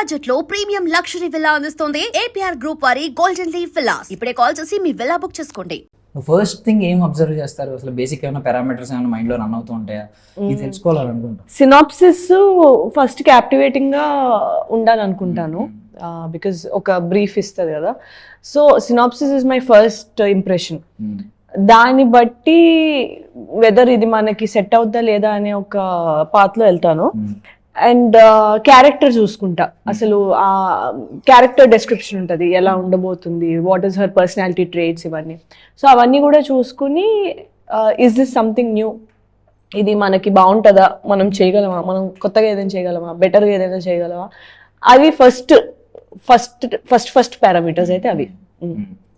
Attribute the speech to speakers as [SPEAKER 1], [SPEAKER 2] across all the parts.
[SPEAKER 1] Budget లో premium luxury villa అందిస్తోంది APR group వారి గోల్డెన్ లీవ్ విల్లాస్. ఇప్పుడే కాల్ చేసి మీ విల్లా బుక్ చేసుకోండి.
[SPEAKER 2] ఫస్ట్ థింగ్ ఏం అబ్జర్వ్ చేస్తారు అసలు? బేసిక్ ఏమైనా పారామీటర్స్ ఏమైనా మైండ్ లో రన్ అవుతూ ఉంటాయా? ఇది తెలుసుకోవాలనుకుంటా.
[SPEAKER 3] సినాప్సిస్ ఫస్ట్ క్యాప్టివేటింగ్ గా ఉండాలనుకుంటాను, బికాజ్ ఒక బ్రీఫ్ ఇస్తుంది కదా. So synopsis is my first impression. దాన్ని బట్టి వెదర్ ఇది మనకి సెట్ అవుద్దా లేదా అనే ఒక పాత్లో వెళ్తాను. అండ్ క్యారెక్టర్ చూసుకుంటా, అసలు ఆ క్యారెక్టర్ డెస్క్రిప్షన్ ఉంటుంది, ఎలా ఉండబోతుంది, what is her personality traits, ఇవన్నీ. సో అవన్నీ కూడా చూసుకుని ఈజ్ దిస్ సంథింగ్ న్యూ, ఇది మనకి బాగుంటుందా, మనం చేయగలమా, మనం కొత్తగా ఏదైనా చేయగలమా, బెటర్గా ఏదైనా చేయగలమా, అవి ఫస్ట్ పారామీటర్స్ అయితే అవి.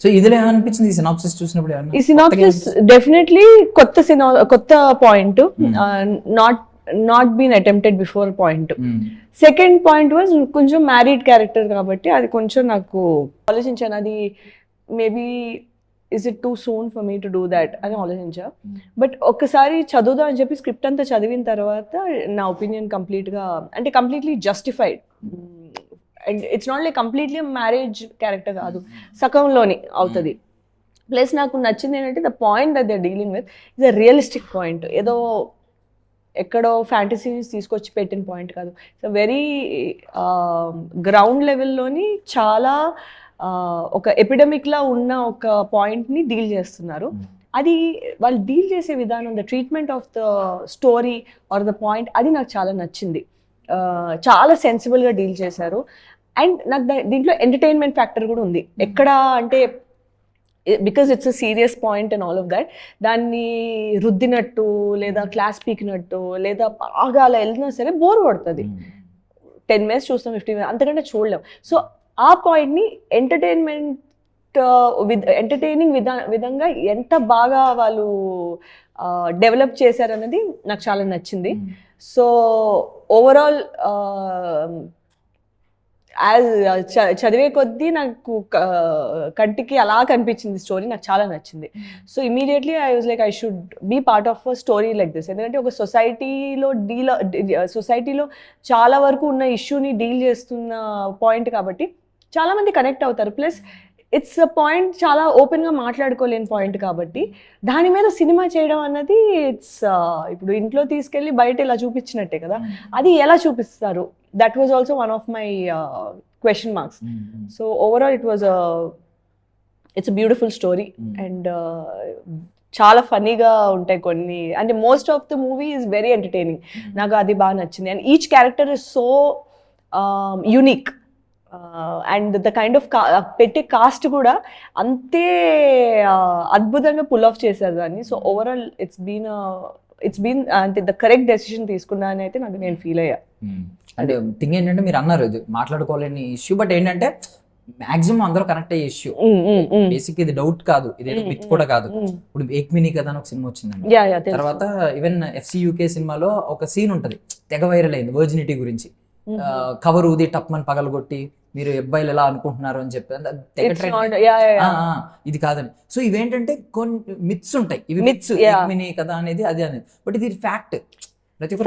[SPEAKER 2] సో ఇదిలో ఏమనిపించింది ఈ సినాప్సిస్ చూసినప్పుడు?
[SPEAKER 3] ఈ సినాప్సిస్ డెఫినెట్లీ కొత్త point, not been attempted before point. Second point was కొంచెం మ్యారీడ్ క్యారెక్టర్ కాబట్టి అది కొంచెం నాకు ఆలోచించాను, అది maybe is it too soon for me to do that అని ఆలోచించా. బట్ ఒక్కసారి చదువుదా అని చెప్పి స్క్రిప్ట్ అంతా చదివిన తర్వాత నా opinion completely justified. And it's not like completely marriage character కాదు, సగంలోనే అవుతుంది. ప్లస్ నాకు నచ్చింది ఏంటంటే the point that they are dealing with is a realistic point, ఏదో ఎక్కడో ఫ్యాంటసీస్ తీసుకొచ్చి పెట్టిన పాయింట్ కాదు. ఇట్స్ వెరీ గ్రౌండ్ లెవెల్లోని చాలా ఒక ఎపిడమిక్లా ఉన్న ఒక పాయింట్ని డీల్ చేస్తున్నారు. అది వాళ్ళు డీల్ చేసే విధానం, the treatment of the story or the point, అది నాకు చాలా నచ్చింది. చాలా సెన్సిబుల్గా డీల్ చేశారు. అండ్ నాకు దీంట్లో ఎంటర్టైన్మెంట్ ఫ్యాక్టర్ కూడా ఉంది. ఎక్కడ అంటే because it's a serious point and all of that, దాన్ని రుద్దినట్టు లేదా క్లాస్ పీకినట్టు లేదా బాగా అలా వెళ్ళినా సరే బోర్ పడుతుంది. 10 minutes చూస్తాం, 15 minutes, అంతకంటే చూడలేం. సో ఆ పాయింట్ని ఎంటర్టైనింగ్ విధంగా ఎంత బాగా వాళ్ళు డెవలప్ చేశారన్నది నాకు చాలా నచ్చింది. సో ఓవరాల్ చదివే కొద్దీ నాకు కంటికి అలా కనిపించింది స్టోరీ, నాకు చాలా నచ్చింది. So immediately I was like I should be part of a story like this. ఎందుకంటే ఒక సొసైటీలో చాలా వరకు ఉన్న ఇష్యూని డీల్ చేస్తున్న పాయింట్ కాబట్టి చాలామంది కనెక్ట్ అవుతారు. ప్లస్ ఇట్స్ అ పాయింట్ చాలా ఓపెన్గా మాట్లాడుకోలేని పాయింట్ కాబట్టి దాని మీద సినిమా చేయడం అన్నది ఇట్స్ ఇప్పుడు ఇంట్లో తీసుకెళ్ళి బయట ఇలా చూపించినట్టే కదా, అది ఎలా చూపిస్తారు, that was also one of my question marks. So overall it's a beautiful story and చాలా ఫన్నీగా ఉంటాయి కొన్ని, అంటే most of the movie is very entertaining. నాకు అది బాగా నచ్చింది. And each character is so unique and the kind of పెట్టే కాస్ట్ కూడా అంతే అద్భుతంగా పుల్ ఆఫ్ చేశారు దాన్ని. సో ఓవరాల్ ఇట్స్ బీన్ అంటే ద కరెక్ట్ డెసిషన్ తీసుకున్నా అని అయితే నేను ఫీల్ అయ్యా.
[SPEAKER 2] అంటే థింగ్ ఏంటంటే మీరు అన్నారు ఇది మాట్లాడుకోలేని ఇష్యూ, బట్ ఏంటంటే మాక్సిమం అందరూ కనెక్ట్ అయ్యే ఇష్యూ. బేసిక్ ఇది డౌట్ కాదు, ఇది మిత్ కూడా కాదు. ఇప్పుడు ఏక్ మినీ కథ అని ఒక సినిమా వచ్చిందండి, తర్వాత ఈవెన్ FCUK సినిమాలో ఒక సీన్ ఉంటది తెగ వైరల్ అయింది వర్జినిటీ గురించి. కవర్ ఊది టప్మని పగలగొట్టి మీరు అబ్బాయిలు ఎలా అనుకుంటున్నారు అని చెప్పి ఇది కాదని. సో ఇవేంటంటే కొన్ని మిత్స్ ఉంటాయి, ఇవి మిత్స్ మినీ కదా అనేది అది అనేది, బట్ ఇది ఫ్యాక్ట్.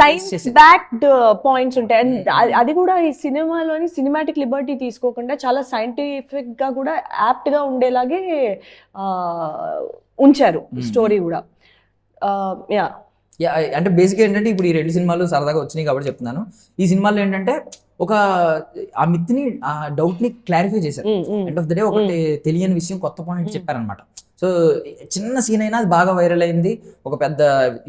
[SPEAKER 3] సైన్స్ బ్యాక్డ్ పాయింట్స్ ఉంటాయి. అండ్ అది కూడా ఈ సినిమాలోని సినిమాటిక్ లిబర్టీ తీసుకోకుండా చాలా సైంటిఫిక్ గా కూడా యాప్ట్ గా ఉండేలాగే ఉంచారు స్టోరీ కూడా.
[SPEAKER 2] అంటే బేసిక్ ఏంటంటే ఇప్పుడు ఈ 2 సినిమాలు సరదాగా వచ్చినాయి కాబట్టి చెప్తున్నాను. ఈ సినిమాలో ఏంటంటే ఒక ఆ మిత్ని ఆ డౌట్ ని క్లారిఫై చేశారు. ఎండ్ ఆఫ్ ద డే ఒకటి తెలియని విషయం కొత్త పాయింట్ చెప్పారనమాట. సో చిన్న సీన్ అయినా అది బాగా వైరల్ అయింది, ఒక పెద్ద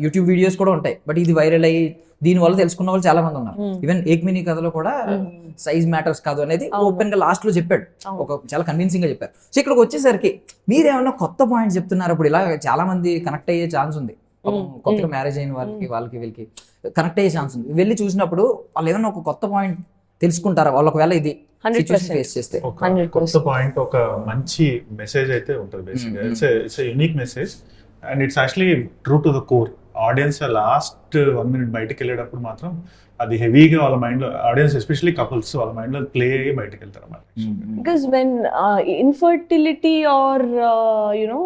[SPEAKER 2] యూట్యూబ్ వీడియోస్ కూడా ఉంటాయి, బట్ ఇది వైరల్ అయ్యి దీని వల్ల తెలుసుకున్న వాళ్ళు చాలా మంది ఉన్నారు. ఈవెన్ ఏక్ మినీ కథలో కూడా సైజ్ మ్యాటర్స్ కాదు అనేది ఓపెన్ గా లాస్ట్ లో చెప్పాడు, ఒక చాలా కన్విన్సింగ్ గా చెప్పారు. సో ఇక్కడికి వచ్చేసరికి మీరేమన్నా కొత్త పాయింట్ చెప్తున్నారు, ఇప్పుడు ఇలా చాలా మంది కనెక్ట్ అయ్యే ఛాన్స్ ఉంది. కొత్తగా మ్యారేజ్ అయిన వాళ్ళకి వీళ్ళకి కనెక్ట్ అయ్యే ఛాన్స్ ఉంది. వెళ్ళి చూసినప్పుడు వాళ్ళు ఏమన్నా ఒక కొత్త పాయింట్ తెలుసుకుంటారా వాళ్ళు ఒకవేళ ఇది ఫేస్ చేస్తే?
[SPEAKER 4] కొత్త పాయింట్, ఒక మంచి మెసేజ్ అయితే ఉంటుంది. బేసిక్గా it's unique message and it's actually true to the core. Audience last 1 minute బయటకు వెళ్ళేటప్పుడు మాత్రం అది హెవీగా వాళ్ళ మైండ్ లో, ఆడియన్స్ ఎస్పెషల్లీ కపుల్స్ వాళ్ళ మైండ్ లో ప్లే అయ్యి బయటకు వెళ్తారు అన్నమాట.
[SPEAKER 3] Because when infertility or you know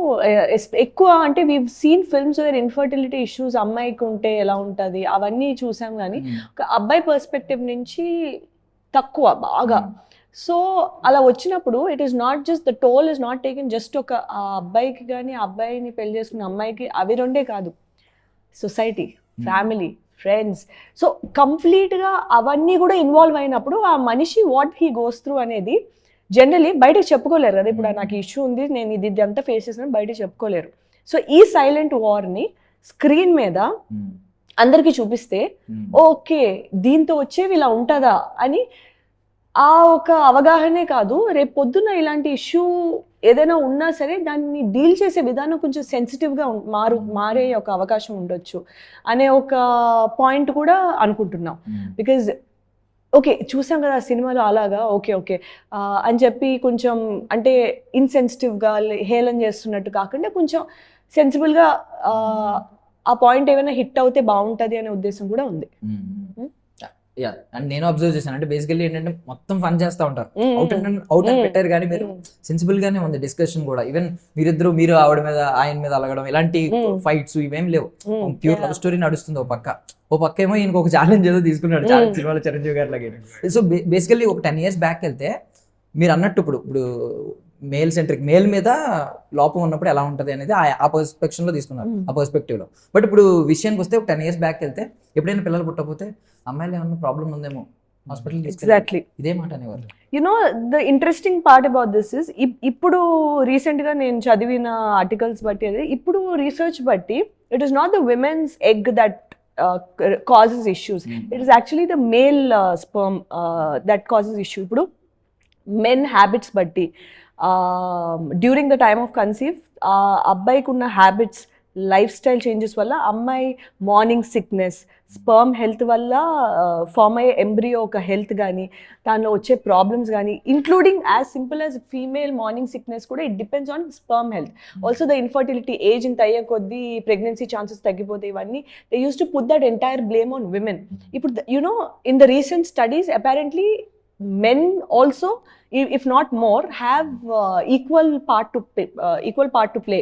[SPEAKER 3] ఎక్కువ అంటే we've seen films where infertility issues అమ్మాయికి ఉంటే ఎలా ఉంటుంది అవన్నీ చూసాం, కానీ ఒక అబ్బాయి పర్స్పెక్టివ్ నుంచి తక్కువ బాగా. సో అలా వచ్చినప్పుడు it is not just the toll is not taken just ఒక ఆ అబ్బాయికి కానీ ఆ అబ్బాయిని పెళ్లి చేసుకున్న అమ్మాయికి అవి రెండే కాదు, సొసైటీ, ఫ్యామిలీ, ఫ్రెండ్స్. సో కంప్లీట్గా అవన్నీ కూడా ఇన్వాల్వ్ అయినప్పుడు ఆ మనిషి వాట్ హీ గోస్ త్రూ అనేది జనరలీ బయటకు చెప్పుకోలేరు కదా. ఇప్పుడు నాకు ఇష్యూ ఉంది, నేను ఇది అంతా ఫేస్ చేసిన బయటకు చెప్పుకోలేరు. సో ఈ సైలెంట్ వార్ని స్క్రీన్ మీద అందరికీ చూపిస్తే ఓకే దీంతో వచ్చేవి ఇలా ఉంటుందా అని ఆ ఒక అవగాహనే కాదు, రేపు పొద్దున్న ఇలాంటి ఇష్యూ ఏదైనా ఉన్నా సరే దాన్ని డీల్ చేసే విధానం కొంచెం సెన్సిటివ్గా మారే ఒక అవకాశం ఉండొచ్చు అనే ఒక పాయింట్ కూడా అనుకుంటున్నాం. బికాజ్ ఓకే చూసాం కదా సినిమాలో అలాగా ఓకే అని చెప్పి కొంచెం అంటే ఇన్సెన్సిటివ్గా హేళన చేస్తున్నట్టు కాకుండా కొంచెం సెన్సిబుల్గా ఆ పాయింట్ ఏమైనా హిట్ అవుతే బాగుంటుంది అనే ఉద్దేశం కూడా ఉంది.
[SPEAKER 2] అండ్ నేను అబ్జర్వ్ చేశాను అంటే బేసికల్లీ ఏంటంటే మొత్తం ఫన్ చేస్తూ ఉంటారు, అవుట్ అండ్ పెట్టారు కానీ మీరు సెన్సిబుల్ గానే ఉంది డిస్కషన్ కూడా. ఈవెన్ మీరు ఆవిడ మీద ఆయన మీద అలగడం ఇలాంటి ఫైట్స్ ఇవేం లేవు, ప్యూర్ లవ్ స్టోరీ నడుస్తుంది. ఓ పక్క ఏమో ఈయనకు ఒక ఛాలెంజ్ ఏదో తీసుకున్నాడు సినిమాలో చిరంజీవి గారి లాగే. సో బేసికల్లీ ఒక 10 years బ్యాక్ వెళ్తే మీరు అన్నట్టు ఇప్పుడు మేల్ సెంట్రిక్, మేల్ మీద లోపం ఉన్నప్పుడు ఎలా ఉంటుంది అనేది ఆ పర్స్పెక్షన్ లో తీసుకున్నారు, ఆ పర్స్పెక్టివ్ లో. బట్ ఇప్పుడు విషయానికి వస్తే ఒక 10 years బ్యాక్ వెళ్తే ఎప్పుడైనా పిల్లలు పుట్టకపోతే అమ్మాయిలు ఏమన్నా ప్రాబ్లం ఉందేమో హాస్పిటల్
[SPEAKER 3] ఎగ్జాక్ట్లీ
[SPEAKER 2] ఇదే మాట అనేవాళ్ళు.
[SPEAKER 3] The interesting part about this is ఇప్పుడు రీసెంట్ గా నేను చదివిన ఆర్టికల్స్ బట్టి ఇప్పుడు రీసెర్చ్ బట్టి it is not the women's egg that causes issues, it is actually the male sperm that causes issue. ఇప్పుడు మెన్ హ్యాబిట్స్ బట్టి during the time of conceive అబ్బాయికి ఉన్న హ్యాబిట్స్, లైఫ్ స్టైల్ చేంజెస్ వల్ల అమ్మాయి morning sickness, sperm health వల్ల form అయ్యే embryo ఒక health కానీ దానిలో వచ్చే ప్రాబ్లమ్స్ కానీ including as simple as female morning sickness కూడా it depends on sperm health. Also the infertility, age ఇంత అయ్యే కొద్దీ ప్రెగ్నెన్సీ ఛాన్సెస్ తగ్గిపోతాయి. ఇవన్నీ they use to put that entire blame on women. ఇప్పుడు in the recent studies apparently men also, if not more, have equal part to play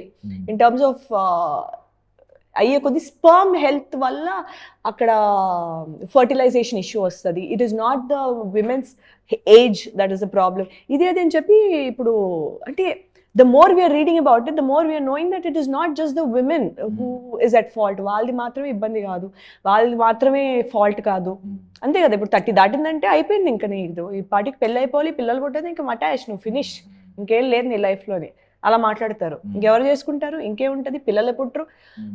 [SPEAKER 3] in terms of అయ్యే కొద్ది sperm health వల్ల అక్కడ fertilisation issue వస్తుంది. It is not the women's age that is the problem. ఇది అదని చెప్పి ఇప్పుడు అంటే the more we are reading about it, the more we are knowing that it is not just the women who is at fault. వాళ్ళది మాత్రమే ఇబ్బంది కాదు, వాళ్ళది మాత్రమే ఫాల్ట్ కాదు. అంతే కదా, ఇప్పుడు 30 దాటిందంటే అయిపోయింది, ఇంకా నీకు ఈ పాటికి పెళ్ళి అయిపోవాలి, పిల్లలు పుట్టేది, ఇంకా మటాష్, నువ్వు ఫినిష్, ఇంకేం లేదు నీ లైఫ్లోని అలా మాట్లాడతారు. ఇంకెవరు చేసుకుంటారు, ఇంకేముంటుంది, పిల్లలు పుట్టరు.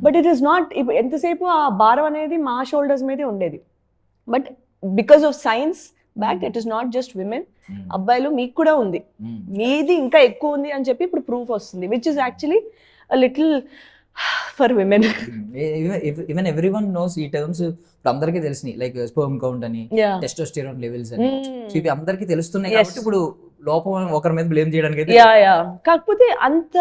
[SPEAKER 3] బట్ ఇట్ ఈస్ నాట్, ఎంతసేపు ఆ భారం అనేది మా షోల్డర్స్ మీదే ఉండేది. But because of science back it is not just women, అబ్బాయిలు మీకు కూడా ఉంది, మీది ఇంకా ఎక్కువ ఉంది అని చెప్పి ఇప్పుడు ప్రూఫ్ వస్తుంది, which is actually a little for women.
[SPEAKER 2] Even everyone knows ఈ టర్మ్స్ ఇప్పుడు అందరికీ తెలిసినాయి, లైక్ స్పర్మ్ కౌంట్ అని, టెస్టోస్టెరాన్ లెవెల్స్ అని, ఇవి అందరికీ తెలుస్తున్నాయి. కాబట్టి ఇప్పుడు లోపం ఒకరి మీద బ్లేమ్ చేయడానికి
[SPEAKER 3] కాకపోతే అంత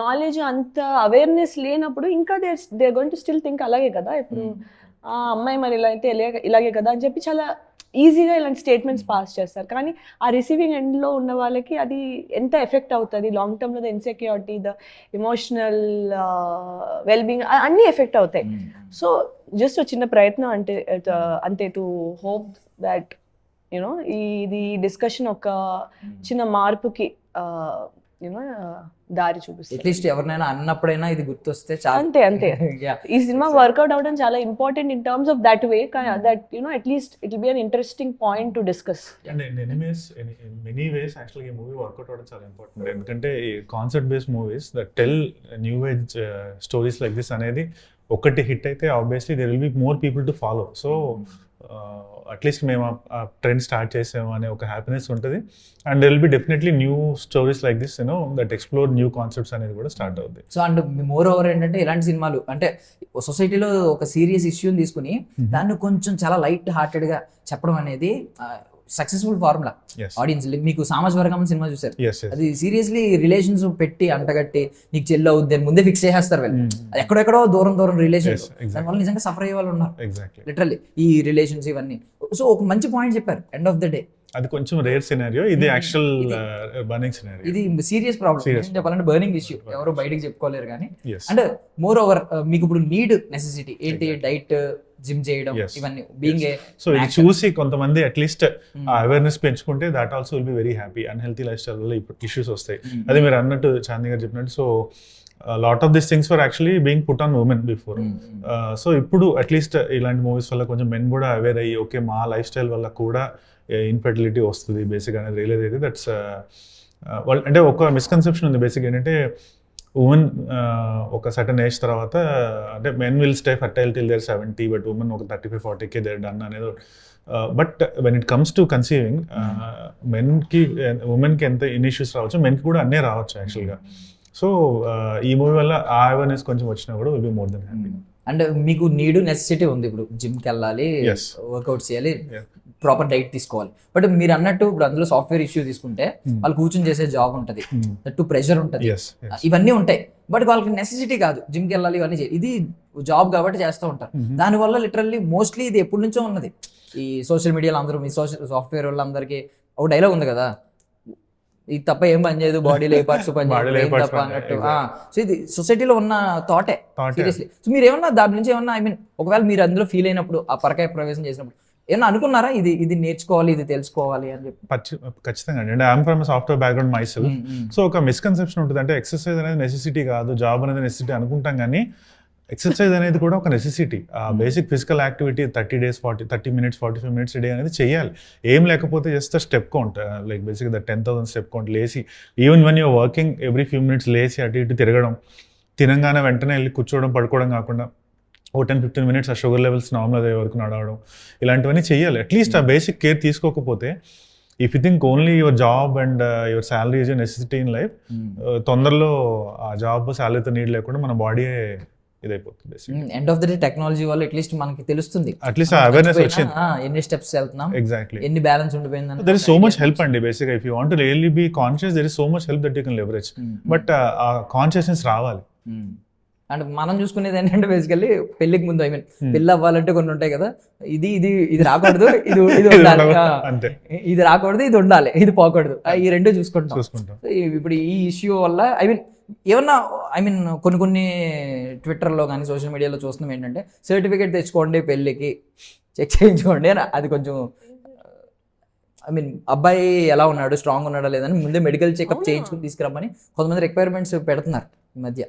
[SPEAKER 3] నాలెడ్జ్, అంత అవేర్నెస్ లేనప్పుడు ఇంకా they going to still think అలాగే కదా. ఇప్పుడు ఆ అమ్మాయి మరి ఇలా అయితే ఇలాగే కదా అని చెప్పి చాలా ఈజీగా ఇలాంటి స్టేట్మెంట్స్ పాస్ చేస్తారు. కానీ ఆ రిసీవింగ్ ఎండ్లో ఉన్న వాళ్ళకి అది ఎంత ఎఫెక్ట్ అవుతుంది లాంగ్ టర్మ్లో, the insecurity, the emotional wellbeing అన్నీ ఎఫెక్ట్ అవుతాయి. సో జస్ట్ చిన్న ప్రయత్నం అంతే టు హోప్ దట్ యూనో ఇది డిస్కషన్ ఒక చిన్న మార్పుకి దారి చూపిస్తుంది.
[SPEAKER 2] అట్లీస్ట్ ఎవరినైనా అన్నప్పుడైనా ఇది గుర్తొస్తే
[SPEAKER 3] అంతే ఈ సినిమా వర్కౌట్ అవడం చాలా important in terms of that way, that at least it will be an interesting point to discuss.
[SPEAKER 4] And many ways యాక్చువల్గా ఈ మూవీ వర్కౌట్ అవడం చాలా ఇంపార్టెంట్. ఎందుకంటే ఈ concept based movies that tell new age stories like this అనేది ఒకటి hit అయితే obviously there will be more people to follow. So at least మేము ఆ ట్రెండ్ స్టార్ట్ చేసాము అనే ఒక హ్యాపీనెస్ ఉంటుంది. And there will be definitely new stories like this that explore new concepts అనేది కూడా స్టార్ట్ అవుతుంది.
[SPEAKER 2] సో అండ్ మోర్ ఓవర్ ఏంటంటే ఇలాంటి సినిమాలు అంటే సొసైటీలో ఒక సీరియస్ ఇష్యూని తీసుకుని దాన్ని కొంచెం చాలా లైట్ హార్టెడ్గా చెప్పడం అనేది సక్సెస్ఫుల్ ఫార్ములా. ఆడియన్స్ మీకు సామాజిక వర్గం సినిమా చూసారు, అది సీరియస్లీ రిలేషన్స్ పెట్టి అంటగట్టి నీకు చెల్లి అవుద్ది అని ముందే ఫిక్స్ చేసేస్తారు వాళ్ళు. ఎక్కడెక్కడో దూరం రిలేషన్స్, దానివల్ల నిజంగా సఫర్ అయ్యే వాళ్ళు ఉన్నారు లిటరల్లీ ఈ రిలేషన్స్ ఇవన్నీ. సో ఒక మంచి పాయింట్ చెప్పారు, ఎండ్ ఆఫ్ ద డే
[SPEAKER 4] అది కొంచెం రేర్ సినారియో, ఇది యాక్చువల్ బర్నింగ్ సినారియో,
[SPEAKER 2] ఇది సీరియస్ ప్రాబ్లం చెప్పాలంటే, బర్నింగ్ ఇష్యూ, ఎవరు బయటకు చెప్పుకోలేరు. కానీ అంటే మోర్ ఓవర్ మీకు ఇప్పుడు నీడ్ నెసెసిటీ ఏంటి, డైట్, జిమ్ చేయడం
[SPEAKER 4] Yes.
[SPEAKER 2] ఇవన్నీ బీయింగ్ ఏ
[SPEAKER 4] సో ఇది చూసి కొంతమంది అట్లీస్ట్ ఆ అవేర్నెస్ పెంచుకుంటే that also will be very happy. Unhealthy life style వల్ల ఇప్పుడు ఇష్యూస్ వస్తాయి. అది మీరు అన్నట్టు చాందీ గారు చెప్పినట్టు, so lot of this things for actually being put on women before. So ఇప్పుడు అట్లీస్ట్ ఇలాంటి మూవీస్ వల్ల కొంచెం మెన్ కూడా అవేర్ అయ్యి ఓకే మా లైఫ్ స్టైల్ వల్ల కూడా ఇన్ఫెర్టిలిటీ వస్తుంది బేసిక్ అనేది రియలైజ్ అయితే దట్స్ అంటే ఒక మిస్కన్సెప్షన్ ఉంది బేసిక్ ఏంటంటే ఉమెన్ ఒక సర్టన్ ఏజ్ తర్వాత అంటే men will stay fertile till their 70 but women ఒక 35-40 దేర్ డన్ అనేది. But when it comes to conceiving మెన్కి ఉమెన్కి ఎంత ఇష్యూస్ రావచ్చు మెన్కి కూడా అన్నీ రావచ్చు యాక్చువల్గా. సో ఈ మూవీ వల్ల ఆ అవేర్నెస్ కొంచెం వచ్చినా కూడా will be more than happy.
[SPEAKER 2] And మీకు నెసెసిటీ ఉంది ఇప్పుడు జిమ్కి వెళ్ళాలి, వర్కౌట్ చేయాలి, ప్రాపర్ డైట్ తీసుకోవాలి. బట్ మీరు అన్నట్టు ఇప్పుడు అందులో సాఫ్ట్వేర్ ఇష్యూ తీసుకుంటే వాళ్ళు కూర్చొని చేసే జాబ్ ఉంటుంది, టు ప్రెషర్ ఉంటుంది, ఇవన్నీ ఉంటాయి. బట్ వాళ్ళకి నెసెసిటీ కాదు జిమ్కి వెళ్ళాలి ఇవన్నీ ఇది జాబ్ కాబట్టి చేస్తూ ఉంటారు. దానివల్ల లిటరల్లీ మోస్ట్లీ ఇది ఎప్పటి నుంచో ఉన్నది. ఈ సోషల్ మీడియాలో అందరూ మీ సాఫ్ట్వేర్ వాళ్ళందరికీ ఒక డైలాగ్ ఉంది కదా, ఇది తప్ప ఏం పని చేయదు, బాడీలో ఏ పార్ట్స్ పని తప్ప అన్నట్టు. సో ఇది సొసైటీలో ఉన్న థాటే సీరియస్లీ. సో మీరు ఏమన్నా దాని నుంచి ఏమన్నా ఒకవేళ మీరు అందులో ఫీల్ అయినప్పుడు ఆ పరకాయ ప్రవేశం చేసినప్పుడు ఏమన్నా అనుకున్నారా ఇది నేర్చుకోవాలి, ఇది తెలుసుకోవాలి అని చెప్పి?
[SPEAKER 4] ఖచ్చితంగా అండి. అంటే I'm from software background my self. So ఒక మిస్కన్సెప్షన్ ఉంటుంది, అంటే ఎక్సర్సైజ్ అనేది నెసెసిటీ కాదు, జాబ్ అనేది నెసెసిటీ అనుకుంటాం, కానీ ఎక్సర్సైజ్ అనేది కూడా ఒక necessity. Basic physical activity 30 minutes 45 minutes day అనేది చేయాలి. ఏం లేకపోతే just step count, like basic 10,000 step count లేసి, even when you're working every few minutes లేసి అటు ఇటు తిరగడం, తినంగానే వెంటనే వెళ్ళి కూర్చోవడం పడుకోవడం కాకుండా ఓ 10-15 minutes ఆ షుగర్ లెవెల్స్ నార్మల్ అయ్యే వరకు నడవడం, ఇలాంటివన్నీ చేయాలి. అట్లీస్ట్ ఆ బేసిక్ కేర్ తీసుకోకపోతే if you think only your job and your salary is a necessity in life, తొందరలో ఆ జాబ్ శాలరీతో నీడ్ లేకుండా మన బాడీ ఇదైపోతుంది.
[SPEAKER 2] End of the day technology వల్ల అట్లీస్ట్ మనకి తెలుస్తుంది,
[SPEAKER 4] అట్లీస్ట్ అవేర్నెస్ వచ్చింది,
[SPEAKER 2] ఎన్ని స్టెప్స్ వెళ్తున్నాం,
[SPEAKER 4] ఎగ్జాక్ట్లీ
[SPEAKER 2] ఎన్ని బ్యాలెన్స్ ఉండిపోయింది.
[SPEAKER 4] There is so much help అండి బేసిక్గా. If you want to really be conscious there is so much help that you can leverage. But ఆ కాన్షియస్నెస్ రావాలి.
[SPEAKER 2] అండ్ మనం చూసుకునేది ఏంటంటే బేసికల్లీ పెళ్లికి ముందు పెళ్లి అవ్వాలంటే కొన్ని ఉంటాయి కదా, ఇది రాకూడదు, ఇది ఉండాలి, ఇది రాకూడదు, ఇది ఉండాలి, ఇది పోకూడదు, ఈ రెండు చూసుకుంటాం. ఇప్పుడు ఈ ఇష్యూ వల్ల ఏమన్నా కొన్ని ట్విట్టర్లో కానీ సోషల్ మీడియాలో చూస్తున్నాం ఏంటంటే సర్టిఫికేట్ తెచ్చుకోండి పెళ్ళికి, చెక్ చేయించుకోండి అని. అది కొంచెం అబ్బాయి ఎలా ఉన్నాడు, స్ట్రాంగ్ ఉన్నాడా లేదని ముందే మెడికల్ చెకప్ చేయించుకుని తీసుకురమ్మని కొంతమంది రిక్వైర్మెంట్స్ పెడుతున్నారు ఈ మధ్య.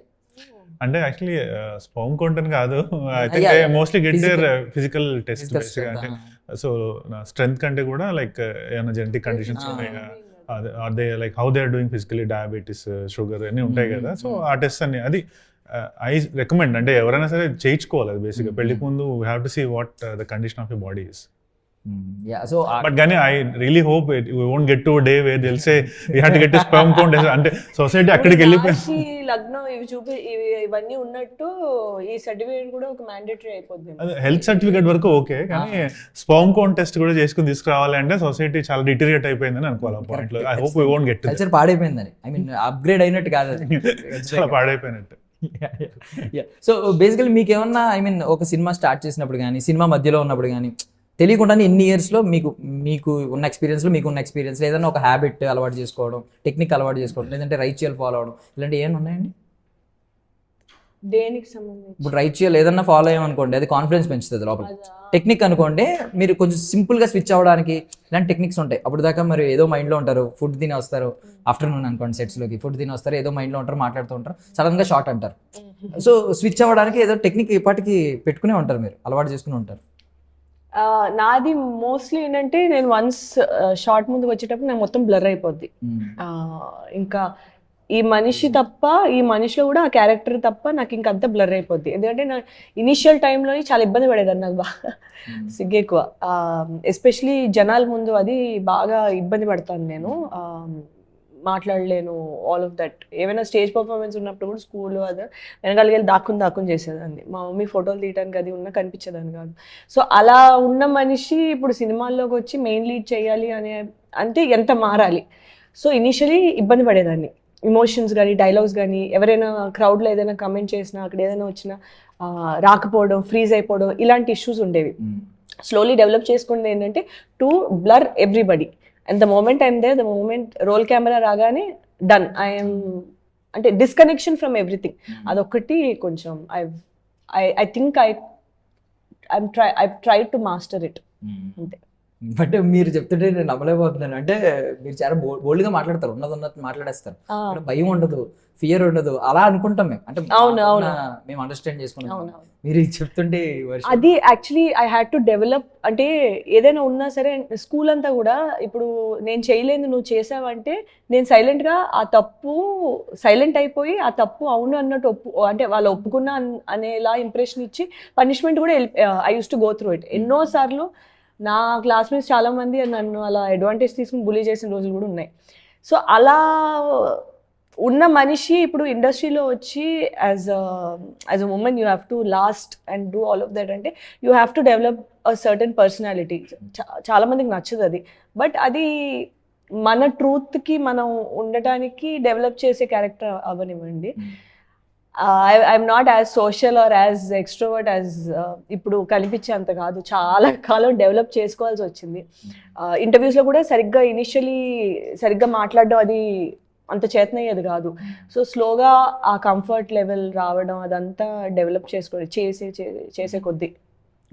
[SPEAKER 4] అంటే యాక్చువల్లీ స్పర్మ్ కౌంట్ అని కాదు, I think mostly get their physical test బేసిక్గా. అంటే సో స్ట్రెంత్ కంటే కూడా లైక్ ఏమైనా జెనెటిక్ కండిషన్స్ ఉన్నాయా, అదే like how they are doing physically, diabetes, sugar అన్నీ ఉంటాయి కదా. సో ఆ టెస్ట్ అన్ని అది ఐ రికమెండ్, అంటే ఎవరైనా సరే చేయించుకోవాలి అది బేసిక్గా. పెళ్లికి ముందు we have to see what the condition of your body is. But కానీ I really hope we won't get to a day where they'll say we have to get a sperm count. అంటే society అక్కడికి వెళ్ళిపోయింది.
[SPEAKER 3] లగ్నం ఇవన్నీ ఉన్నట్టు ఈ certificate కూడా ఒక మ్యాండేటరీ అయిపోతుంది.
[SPEAKER 4] హెల్త్ సర్టిఫికేట్ వరకు ఓకే, కానీ స్పర్మ్ కౌంట్ టెస్ట్ కూడా చేసుకుని తీసుకురావాలి అంటే సొసైటీ చాలా డిటీరియేట్ అయిపోయిందని అనుకోవాలి ఆ పాయింట్ లో. I hope we won't get to
[SPEAKER 2] culture పాడైపోయిందని, అప్గ్రేడ్ అయినట్టు కాదు,
[SPEAKER 4] చాలా పాడైపోయినట్టు.
[SPEAKER 2] సో బేసికలీ మీకు ఏమన్నా ఒక సినిమా స్టార్ట్ చేసినప్పుడు కానీ సినిమా మధ్యలో ఉన్నప్పుడు కానీ తెలియకుండానే ఎన్ని ఇయర్స్లో మీకు ఉన్న ఎక్స్పీరియన్స్లో మీకున్న ఎక్స్పీరియన్స్ ఏదైనా ఒక హ్యాబిట్ అలవాటు చేసుకోవడం, టెక్నిక్ అలవాటు చేసుకోవడం, లేదంటే రైచువల్ ఫాలో అవడం, ఇలాంటి ఏమైనా ఉన్నాయండి?
[SPEAKER 3] దేనికి సంబంధించి?
[SPEAKER 2] ఇప్పుడు రైచువల్ ఏదన్నా ఫాలో అయ్యామనుకోండి అది కాన్ఫిడెన్స్ పెంచుతుంది లోపల. టెక్నిక్ అనుకోండి మీరు కొంచెం సింపుల్గా స్విచ్ అవ్వడానికి ఇలాంటి టెక్నిక్స్ ఉంటాయి. అప్పుడు దాకా మరి ఏదో మైండ్లో ఉంటారు, ఫుడ్ తిని వస్తారు, ఆఫ్టర్నూన్ అనుకోండి సెట్స్లోకి ఫుడ్ తిని వస్తారు, ఏదో మైండ్లో ఉంటారు, మాట్లాడుతూ ఉంటారు, సడన్గా షార్ట్ అంటారు. సో స్విచ్ అవ్వడానికి ఏదో టెక్నిక్ ఇప్పటికీ పెట్టుకునే ఉంటారు, మీరు అలవాటు చేసుకుని ఉంటారు.
[SPEAKER 3] నాది మోస్ట్లీ ఏంటంటే నేను వన్స్ షార్ట్ ముందుకు వచ్చేటప్పుడు నాకు మొత్తం బ్లర్ అయిపోద్ది. ఇంకా ఈ మనిషి తప్ప, ఈ మనిషిలో కూడా ఆ క్యారెక్టర్ తప్ప నాకు ఇంకా అంతా బ్లర్ అయిపోద్ది. ఎందుకంటే నా ఇనిషియల్ టైంలో చాలా ఇబ్బంది పడేదాన్ని, నాకు బాగా సిగ్గు ఎక్కువ, ఎస్పెషలీ జనాల ముందు అది బాగా ఇబ్బంది పడతాను నేను, మాట్లాడలేను, ఆల్ ఆఫ్ దట్. ఏమైనా స్టేజ్ పర్ఫార్మెన్స్ ఉన్నప్పుడు కూడా స్కూల్లో అదే వెనకాలకి వెళ్ళి దాక్కుని చేసేదాన్ని. మా మమ్మీ ఫోటోలు తీయడానికి అది ఉన్నా కనిపించేదాన్ని కాదు. సో అలా ఉన్న మనిషి ఇప్పుడు సినిమాల్లోకి వచ్చి మెయిన్ లీడ్ చేయాలి అంటే ఎంత మారాలి. సో ఇనిషియలీ ఇబ్బంది పడేదాన్ని, ఇమోషన్స్ కానీ డైలాగ్స్ కానీ, ఎవరైనా క్రౌడ్లో ఏదైనా కమెంట్ చేసినా, అక్కడ ఏదైనా వచ్చినా రాకపోవడం, ఫ్రీజ్ అయిపోవడం, ఇలాంటి ఇష్యూస్ ఉండేవి. స్లోలీ డెవలప్ చేసుకుంది ఏంటంటే to blur everybody. And the moment I'm there, the moment roll camera రాగానే డన్, ఐఎమ్ అంటే డిస్కనెక్షన్ ఫ్రమ్ ఎవ్రీథింగ్. అదొక్కటి కొంచెం I think I I've tried to master it. అంతే.
[SPEAKER 2] బట్ మీరు చెప్తుంటే నేను నమ్మలేకపోతున్నాను. అంటే మీరు చాలా బోల్డ్గా మాట్లాడతారు, ఉన్నది మాట్లాడేస్తారు, అంటే భయం ఉండదు, ఫియర్ ఉండదు, అలా అనుకుంటాం మేము. అంటే మేము అండర్స్టాండ్ చేసుకున్నాం. మీరు చెప్తుంటే
[SPEAKER 3] అది actually I had to develop. అంటే ఏదైనా ఉన్నా సరే స్కూల్ అంతా కూడా ఇప్పుడు నేను చేయలేదు నువ్వు చేసావంటే నేను సైలెంట్గా ఆ తప్పు సైలెంట్ అయిపోయి ఆ తప్పు అవును అన్నట్టు అంటే వాళ్ళు ఒప్పుకున్నా అనేలా ఇంప్రెషన్ ఇచ్చి పనిష్మెంట్ కూడా I use to go through it. ఎన్నోసార్లు నా క్లాస్మేట్స్ చాలా మంది నన్ను అలా అడ్వాంటేజ్ తీసుకుని బులీ చేసిన రోజులు కూడా ఉన్నాయి. సో అలా ఉన్న మనిషి ఇప్పుడు ఇండస్ట్రీలో వచ్చి as a women you have to last and do all of that. అంటే you have to develop a certain personality. చాలా మందికి నచ్చదు అది, బట్ అది మన ట్రూత్కి మనం ఉండటానికి డెవలప్ చేసే క్యారెక్టర్ అవనివ్వండి. I'm not as social or as extrovert as ఇప్పుడు కనిపించేంత కాదు. చాలా కాలం డెవలప్ చేసుకోవాల్సి వచ్చింది. ఇంటర్వ్యూస్లో కూడా సరిగ్గా సరిగ్గా మాట్లాడడం అది అంత చేతనయ్యేది కాదు. సో స్లోగా ఆ కంఫర్ట్ లెవెల్ రావడం అదంతా డెవలప్ చేసే కొద్దీ.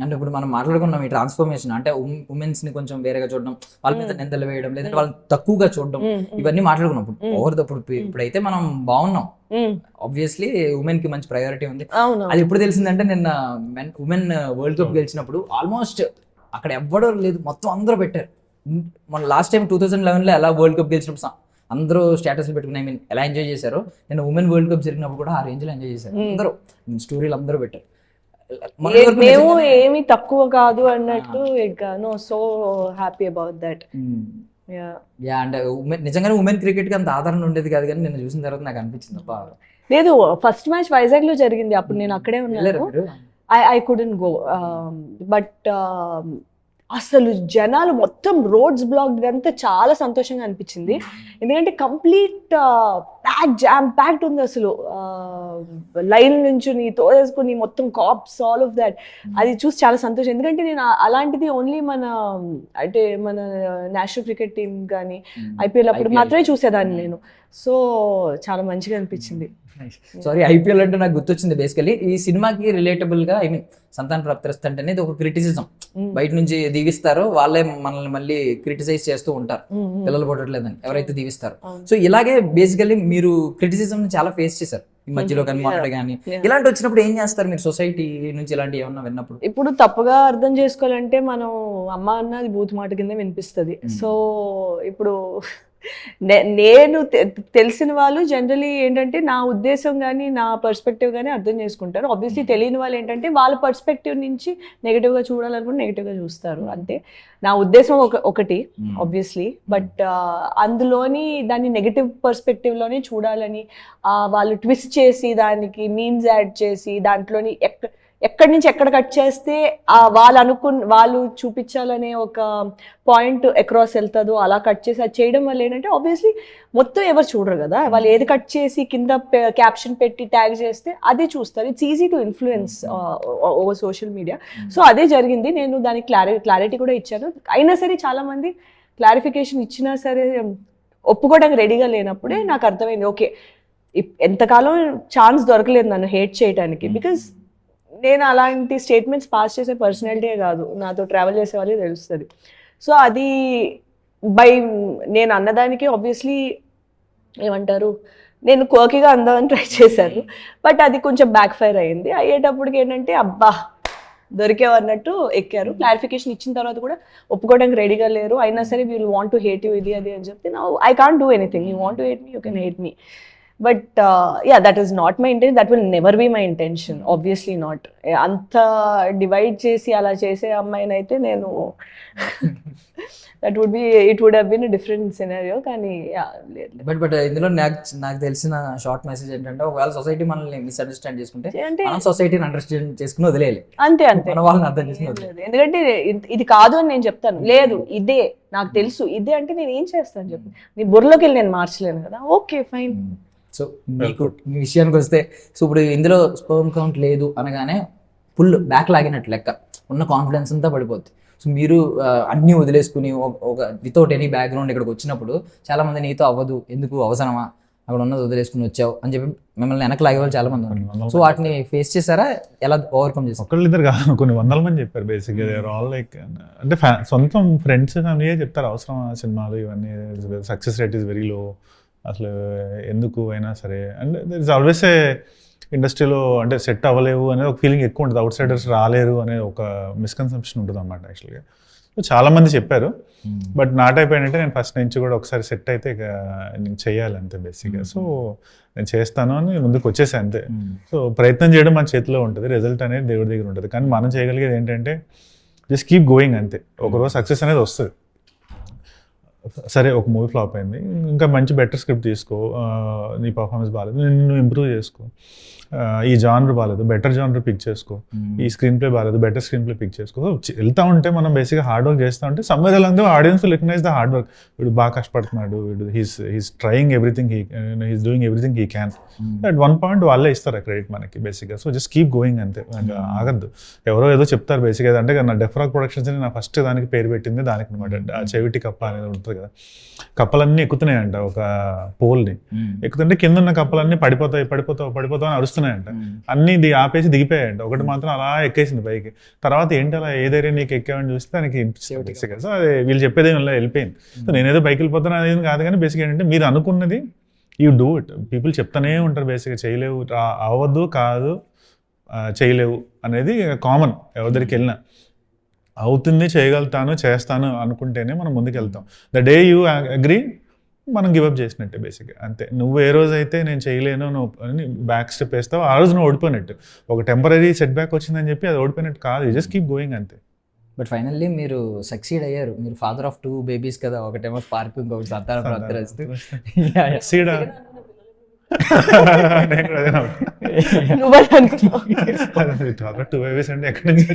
[SPEAKER 2] అంటే ఇప్పుడు మనం మాట్లాడుకున్నాం ఈ ట్రాన్స్ఫర్మేషన్, అంటే ఉమెన్స్ ని కొంచెం వేరేగా చూడడం, వాళ్ళ మీద నిందలు వేయడం, లేదంటే వాళ్ళని తక్కువగా చూడడం, ఇవన్నీ మాట్లాడుకున్నాం. ఇప్పుడైతే మనం బాగున్నాం. ఆబ్వియస్లీ ఉమెన్ కి మంచి ప్రయారిటీ ఉంది. అది ఎప్పుడు తెలిసిందంటే నిన్న ఉమెన్ వరల్డ్ కప్ గెలిచినప్పుడు ఆల్మోస్ట్ అక్కడ ఎవ్వడూ లేదు, మొత్తం అందరూ పెట్టారు. మన లాస్ట్ టైం 2011లో ఎలా వరల్డ్ కప్ గెలిచినప్పుడు అందరూ స్టేటస్లు పెట్టుకుని ఎలా ఎంజాయ్ చేశారు, నేను ఉమెన్ వరల్డ్ కప్ జరిగినప్పుడు కూడా ఆ రేంజ్ లో ఎంజాయ్ చేశారు అందరూ. స్టోరీలు అందరూ పెట్టారు.
[SPEAKER 3] మేము ఏమి తక్కువ కాదు అన్నట్టు. No, so happy about that.
[SPEAKER 2] అంటే నిజంగానే ఉమెన్ క్రికెట్ కి అంత ఆదరణ ఉండేది కాదు, కానీ నేను చూసిన తర్వాత నాకు అనిపించింది
[SPEAKER 3] లేదు. ఫస్ట్ మ్యాచ్ వైజాగ్ లో జరిగింది, అప్పుడు నేను అక్కడే ఉన్నాను. I couldn't go, but అసలు జనాలు మొత్తం రోడ్స్ బ్లాక్, ఇదంతా చాలా సంతోషంగా అనిపించింది. ఎందుకంటే కంప్లీట్ జామ్ ప్యాక్డ్ ఉంది. అసలు లైన్ నుంచి తోసేసుకుని మొత్తం కాప్స్ ఆల్ ఆఫ్ దాట్, అది చూసి చాలా సంతోషం. ఎందుకంటే నేను అలాంటిది ఓన్లీ మన నేషనల్ క్రికెట్ టీమ్ కానీ ఐపీఎల్ అప్పుడు మాత్రమే చూసేదాన్ని నేను. సో చాలా మంచిగా అనిపించింది.
[SPEAKER 2] సారీ, ఐపీఎల్ అంటే నాకు గుర్తొచ్చింది. బేసికలీ ఈ సినిమాకి రిలేటబుల్ గా సంతాన ప్రాప్తి అంటే ఇది ఒక క్రిటిసిజం. బయట నుంచి దీవిస్తారు, వాళ్ళే మనల్ని మళ్ళీ క్రిటిసైజ్ చేస్తూ ఉంటారు, పిల్లలు పుట్టట్లేదని ఎవరైతే దీవిస్తారు. సో ఇలాగే బేసికలీ మీరు క్రిటిసిజం చాలా ఫేస్ చేశారు ఈ మధ్యలో కానీ మొదట కానీ. ఇలాంటి వచ్చినప్పుడు ఏం చేస్తారు మీరు సొసైటీ నుంచి ఇలాంటి ఏమన్నా విన్నప్పుడు?
[SPEAKER 3] ఇప్పుడు తప్పుగా అర్థం చేసుకోవాలంటే మనం అమ్మ అన్నది బూత్ మాట కింద వినిపిస్తుంది. సో ఇప్పుడు నేను తెలిసిన వాళ్ళు జనరలీ ఏంటంటే నా ఉద్దేశం కానీ నా పర్స్పెక్టివ్ కానీ అర్థం చేసుకుంటారు. ఆబ్వియస్లీ తెలియని వాళ్ళు ఏంటంటే వాళ్ళ పర్స్పెక్టివ్ నుంచి నెగిటివ్గా చూడాలనుకుంటే నెగిటివ్గా చూస్తారు. అంతే. నా ఉద్దేశం ఒకటి ఆబ్వియస్లీ, బట్ అందులోని దాన్ని నెగిటివ్ పర్స్పెక్టివ్లోనే చూడాలని వాళ్ళు ట్విస్ట్ చేసి దానికి మీమ్స్ యాడ్ చేసి దాంట్లోని ఎక్కడి నుంచి ఎక్కడ కట్ చేస్తే వాళ్ళు చూపించాలనే ఒక పాయింట్ అక్రాస్ వెళ్తుందో అలా కట్ చేసి అది చేయడం వల్ల ఏంటంటే ఆబ్వియస్లీ మొత్తం ఎవరు చూడరు కదా. వాళ్ళు ఏది కట్ చేసి కింద క్యాప్షన్ పెట్టి ట్యాగ్ చేస్తే అదే చూస్తారు. It's easy to influence over social media. So అదే జరిగింది. నేను దానికి క్లారిటీ కూడా ఇచ్చాను. అయినా సరే చాలా మంది క్లారిఫికేషన్ ఇచ్చినా సరే ఒప్పుకోవడానికి రెడీగా లేనప్పుడే నాకు అర్థమైంది, ఓకే ఎంతకాలం ఛాన్స్ దొరకలేదు నన్ను హేట్ చేయడానికి. బికాజ్ నేను అలాంటి స్టేట్మెంట్స్ పాస్ చేసే పర్సనాలిటీ కాదు, నాతో ట్రావెల్ చేసే వాళ్ళే తెలుస్తుంది. సో అది నేను అన్నదానికి ఆబ్వియస్లీ ఏమంటారు, నేను కోకిగా అందామని ట్రై చేశాను, బట్ అది కొంచెం బ్యాక్ ఫైర్ అయ్యింది. అయ్యేటప్పటికి ఏంటంటే అబ్బా దొరికేవన్నట్టు ఎక్కారు. క్లారిఫికేషన్ ఇచ్చిన తర్వాత కూడా ఒప్పుకోవడానికి రెడీగా లేరు. అయినా సరే we'll want to hate you ఇది అది అని చెప్తే I can't do anything. You want to hate me, you can hate me. But that is not my intention. That will never be my intention. Obviously not. Anta divide chesi ala chese ammayini aithe nenu it would have been a different scenario. Kani
[SPEAKER 2] but ఇందులో నాకు తెలిసిన short message ఏంటంటే, ఒకవేళ society మనల్ని misunderstand చేసుకుంటే మనం సొసైటీని understand చేసుకుని వదిలేయాలి.
[SPEAKER 3] అంతే
[SPEAKER 2] మన వాళ్ళని అర్థం చేసుకుని వదిలేదు.
[SPEAKER 3] ఎందుకంటే ఇది కాదు అని నేను చెప్తాను, లేదు ఇదే నాకు తెలుసు ఇదే అంటే నేను ఏం చేస్తాను చెప్పు. నీ బుర్రలోకి వెళ్ళి నేను మార్చలేను కదా. Okay fine.
[SPEAKER 2] సో మీకు మీ విషయానికి వస్తే, సో ఇప్పుడు ఇందులో స్పర్మ్ కౌంట్ లేదు అనగానే ఫుల్ బ్యాక్ లాగినట్టు లెక్క, ఉన్న కాన్ఫిడెన్స్ అంతా పడిపోద్ది. సో మీరు అన్నీ వదిలేసుకుని ఒక వితౌట్ ఎనీ బ్యాక్గ్రౌండ్ ఇక్కడికి వచ్చినప్పుడు చాలా మంది నీతో అవ్వదు, ఎందుకు అవసరమా, అక్కడ ఉన్నది వదిలేసుకుని వచ్చావు అని చెప్పి మిమ్మల్ని వెనక లాగే వాళ్ళు చాలా మంది ఉన్నారు. సో వాటిని ఫేస్ చేశారా, ఎలా ఓవర్కమ్ చేశారు?
[SPEAKER 4] ఒకళ్ళిద్దరు కాదు, కొన్ని వందల మంది చెప్పారు బేసిక్గా. దేర్ ఆల్ లైక్, అంటే సొంతం ఫ్రెండ్స్ ఫ్యామిలీయే చెప్తారు అవసరం సినిమాలు ఇవన్నీ, success rate is very low, అసలు ఎందుకు అయినా సరే. And there is always a ఇండస్ట్రీలో అంటే సెట్ అవ్వలేవు అనేది ఒక ఫీలింగ్ ఎక్కువ ఉంటుంది, అవుట్ సైడర్స్ రాలేరు అనే ఒక మిస్కన్సెప్షన్ ఉంటుంది అన్నమాట యాక్చువల్గా. సో చాలా మంది చెప్పారు, బట్ నా టైప్ ఏంటంటే నేను ఫస్ట్ నుంచి కూడా ఒకసారి సెట్ అయితే ఇక నేను చేయాలి అంతే బేసిక్గా. సో నేను చేస్తాను అని ముందుకు వచ్చేసాను అంతే. సో ప్రయత్నం చేయడం మన చేతిలో ఉంటుంది, రిజల్ట్ అనేది దేవుడి దగ్గర ఉంటుంది. కానీ మనం చేయగలిగేది ఏంటంటే జస్ట్ కీప్ గోయింగ్ అంతే. ఒకరోజు సక్సెస్ అనేది వస్తుంది. సరే ఒక మూవీ ఫ్లాప్ అయింది, ఇంకా మంచి బెటర్ స్క్రిప్ట్ తీసుకో, నీ పర్ఫార్మెన్స్ బాగాలేదు, నిన్ను ఇంప్రూవ్ చేసుకో, ఈ జానర్ బాగాలేదు, బెటర్ జానర్ పిక్ చేసుకో, ఈ స్క్రీన్ ప్లే బాగాలేదు, బెటర్ స్క్రీన్ ప్లే పిక్ చేసుకో. వెళ్తా ఉంటే మనం బేసిక్గా హార్డ్ వర్క్ చేస్తూ ఉంటే సమ్వేర్ అలాంటి audience will recognize the hard work. వీడు బాగా కష్టపడుతున్నాడు, వీడు he's trying everything, he's doing everything he can. At one point వాళ్ళే ఇస్తారు క్రెడిట్ మనకి బేసిక్గా. సో జస్ట్ కీప్ గోయింగ్ అంతే, ఆగద్దు. ఎవరో ఏదో చెప్తారు బేసిక్గా, అంటే నా డెఫ్రాక్ ప్రొడక్షన్స్ అని నా ఫస్ట్ దానికి పేరు పెట్టింది దానికి అనమాట. ఆ చెవిటి కప్ప అనేది ఉంటుంది కదా, కప్పలన్నీ ఎక్కుతున్నాయంట ఒక పోల్ని, ఎక్కుతుంటే కింద ఉన్న కప్పలన్నీ పడిపోతాయి పడిపోతావు పడిపోతావు అని అరుస్తున్నాయంట. అన్ని ఆపేసి దిగిపోయాయంట, ఒకటి మాత్రం అలా ఎక్కేసింది పైకి. తర్వాత ఏంటి అలా ఏదైనా నీకు ఎక్కామని చూస్తే దానికి ఇంట్రెస్ట్. సో అది వీళ్ళు చెప్పేది అలా వెళ్ళిపోయింది. సో నేనేదో పైకి వెళ్ళిపోతాను అనేది కాదు, కానీ బేసిక్ ఏంటంటే మీరు అనుకున్నది యూ డూ ఇట్. పీపుల్ చెప్తానే ఉంటారు బేసిక్గా, చేయలేవు, అవ్వద్దు, కాదు, చేయలేవు అనేది కామన్ ఎవరి దగ్గరికి వెళ్ళినా. అవుతుంది, చేయగలుగుతాను, చేస్తాను అనుకుంటేనే మనం ముందుకు వెళ్తాం. ద డే యూ అగ్రీ మనం గివప్ చేసినట్టే బేసిక్గా అంతే. నువ్వు ఏ రోజు అయితే నేను చేయలేను నువ్వు అని బ్యాక్ స్టెప్ వేస్తావు, ఆ రోజు నువ్వు ఓడిపోయినట్టు. ఒక టెంపరీ సెట్ బ్యాక్ వచ్చిందని చెప్పి అది ఓడిపోయినట్టు కాదు, యూ జస్ట్ కీప్ గోయింగ్ అంతే.
[SPEAKER 2] బట్ ఫైనల్లీ మీరు సక్సీడ్ అయ్యారు. మీరు ఫాదర్ ఆఫ్ 2 babies కదా, ఒకటేమో స్పార్క్, ఇంకొకటి సంతాన ప్రాప్తి.
[SPEAKER 4] టూ బేబీస్ అంటే ఎక్కడి నుంచి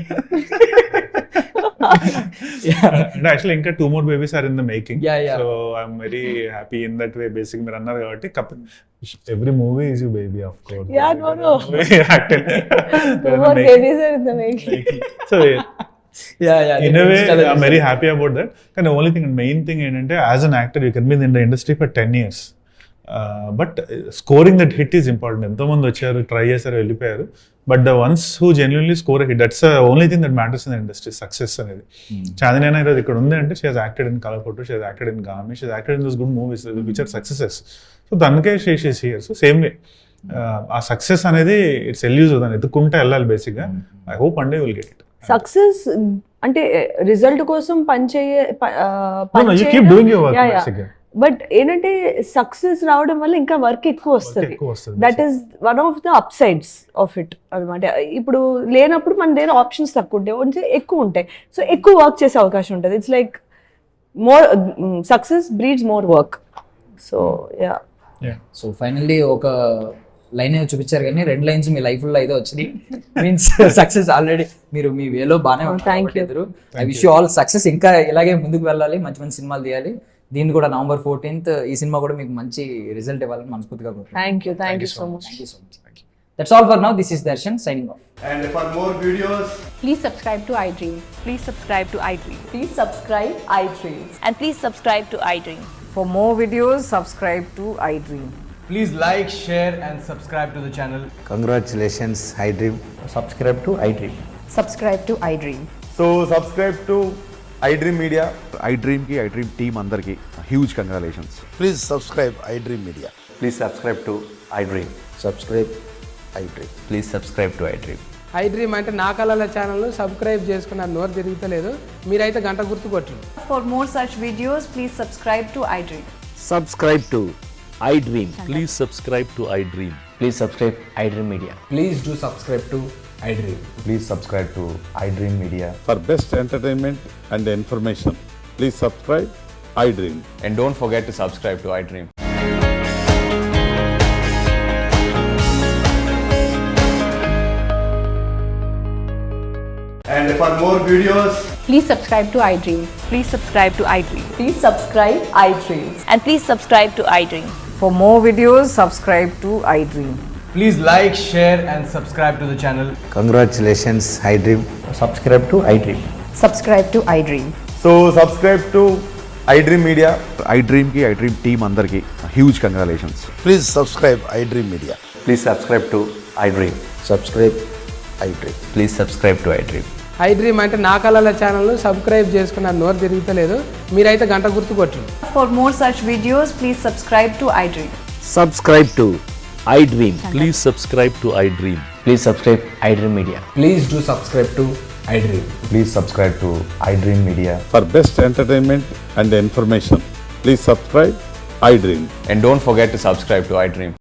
[SPEAKER 4] అంటే యాక్చువల్లీ ఇంకా 2 more babies are in the making. So I'm very happy in that way. Basic మీరు అన్నారు కాబట్టి every movie is your baby, of course.
[SPEAKER 3] Yeah, no. 2 more babies are in the making.
[SPEAKER 4] So in a way I'm very happy about that. And the only thing, main thing ఏంటంటే as an actor you can be in the industry for 10 years. But scoring that hit is important. ఎంతోమంది వచ్చారు, try చేశారు, వెళ్ళిపోయారు. But the ones who genuinely score hit, that's the only thing that matters in the industry, success అనేది. చాందిని అయినా ఈరోజు ఇక్కడ ఉంది అంటే she has acted in colour photo, she has acted in Gaami, she has acted in those good movies which are successes. So దానికే she is here. So same way ఆ success అనేది it's ఎల్యూజ్, దాన్ని ఎత్తుకుంటే వెళ్ళాలి బేసిక్గా. I hope and will get it.
[SPEAKER 3] Success అంటే result కోసం but ఏంటంటే సక్సెస్ రావడం వల్ల ఇంకా వర్క్ ఎక్కువ వస్తుంది. That is one of the up sides of it అనమాట. ఇప్పుడు లేనప్పుడు మన దగ్గర ఆప్షన్స్ తక్కువ ఉంటాయి, ఎక్కువ ఉంటాయి. సో ఎక్కువ వర్క్ చేసే అవకాశం ఉంటుంది. It's like more success breeds more work. So
[SPEAKER 2] so finally ఒక లైన్ చూపించారు, కానీ 2 lines మీ లైఫ్లో అయితే వచ్చింది. మీన్స్ సక్సెస్ ఆల్రెడీ మీరు మీ వేలో బాగానే ఉంటారు. I wish you all success. ఇంకా ఇలాగే ముందుకు వెళ్ళాలి, మంచి మంచి సినిమాలు తీయాలి. దీన్ని కూడా November 14th ఈ సినిమా కూడా మీకు మంచి రిజల్ట్ ఇవ్వాలని మనస్ఫూర్తిగా కోరుకుంటున్నాను.
[SPEAKER 3] Thank you so much.
[SPEAKER 2] That's all for now. This is Darshan signing off.
[SPEAKER 5] And for more videos,
[SPEAKER 6] please subscribe to iDream. Please subscribe to iDream.
[SPEAKER 7] Please subscribe iDream.
[SPEAKER 6] And please subscribe to iDream.
[SPEAKER 7] For more videos, subscribe to iDream.
[SPEAKER 5] please like, share and subscribe to the channel.
[SPEAKER 8] Congratulations, iDream.
[SPEAKER 2] Subscribe to iDream.
[SPEAKER 7] Subscribe to iDream.
[SPEAKER 5] So subscribe to iDream Media.
[SPEAKER 9] iDream team andarki huge congratulations.
[SPEAKER 8] Please subscribe iDream Media.
[SPEAKER 9] Please subscribe to iDream.
[SPEAKER 8] Subscribe iDream.
[SPEAKER 9] Please subscribe to iDream.
[SPEAKER 10] iDream అంటే నా కళల channel subscribe చేసుకున్న నోరు తిరుగుతలేదు, మీరైతే గంట గుర్తు కొట్టండి.
[SPEAKER 7] For more such videos, please subscribe to iDream.
[SPEAKER 11] Subscribe to iDream.
[SPEAKER 9] Please subscribe to iDream.
[SPEAKER 11] Please subscribe iDream Media.
[SPEAKER 5] Please do subscribe to iDream.
[SPEAKER 9] Please subscribe to iDream Media.
[SPEAKER 12] For best entertainment and information, please subscribe iDream.
[SPEAKER 9] And don't forget to subscribe to iDream.
[SPEAKER 5] And for more videos,
[SPEAKER 6] Please subscribe to iDream. Please subscribe to iDream.
[SPEAKER 7] Please subscribe iDream.
[SPEAKER 6] And please subscribe to iDream.
[SPEAKER 7] For more videos, subscribe to iDream.
[SPEAKER 5] please like, share and subscribe to the channel.
[SPEAKER 8] Congratulations, iDream.
[SPEAKER 11] Subscribe to iDream.
[SPEAKER 7] Subscribe to iDream.
[SPEAKER 5] So subscribe to iDream Media.
[SPEAKER 9] iDreamకి iDream team అందరికీ huge congratulations.
[SPEAKER 8] Please subscribe iDream Media.
[SPEAKER 11] Please subscribe to iDream.
[SPEAKER 8] Subscribe iDream.
[SPEAKER 11] Please subscribe to iDream.
[SPEAKER 10] I dream అంటే నా కళల ఛానల్ను subscribe చేసుకున్న నోరు తిరుగుతలేదు, మీరైతే గంట గుర్తు కొట్టండి.
[SPEAKER 7] For more such videos, please subscribe to iDream.
[SPEAKER 11] Subscribe to iDream.
[SPEAKER 12] Please subscribe to iDream.
[SPEAKER 11] Please subscribe iDream Media.
[SPEAKER 5] Please do subscribe to iDream.
[SPEAKER 9] Please subscribe to iDream media.
[SPEAKER 12] For best entertainment and information, please subscribe iDream.
[SPEAKER 9] And don't forget to subscribe to iDream.